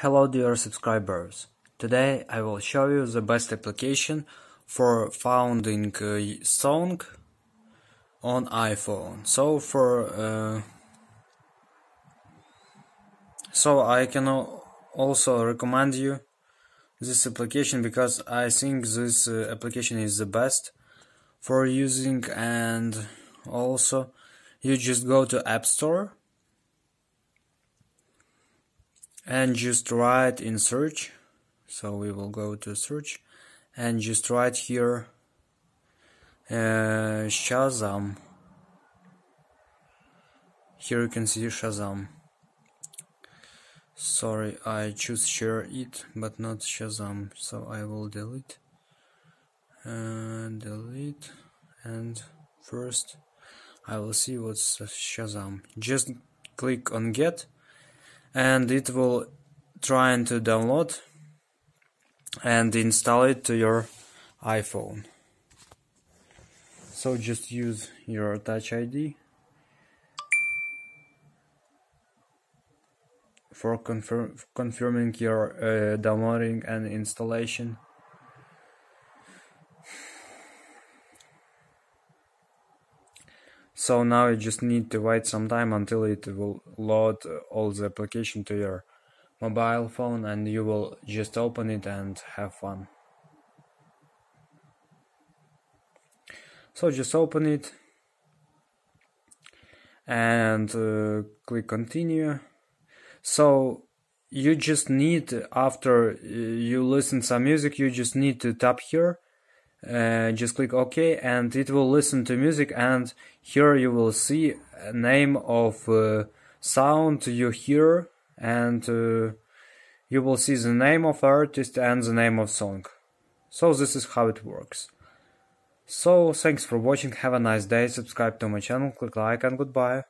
Hello dear subscribers, today I will show you the best application for finding a song on iPhone. So I can also recommend you this application because I think this application is the best for using, and also you just go to App Store and just write in search. So we will go to search and just write here Shazam. Here you can see Shazam. Sorry, I choose share it but not Shazam, so I will delete and first I will see what's Shazam. Just click on get and it will try to download and install it to your iPhone. So just use your Touch ID for confirming your downloading and installation. So now you just need to wait some time until it will load all the application to your mobile phone, and you will just open it and have fun. So just open it and click continue. So you just need, after you listen some music, you just need to tap here, just click OK, and it will listen to music, and here you will see a name of sound you hear, and you will see the name of artist and the name of song. So this is how it works. So thanks for watching, have a nice day, subscribe to my channel, click like, and goodbye.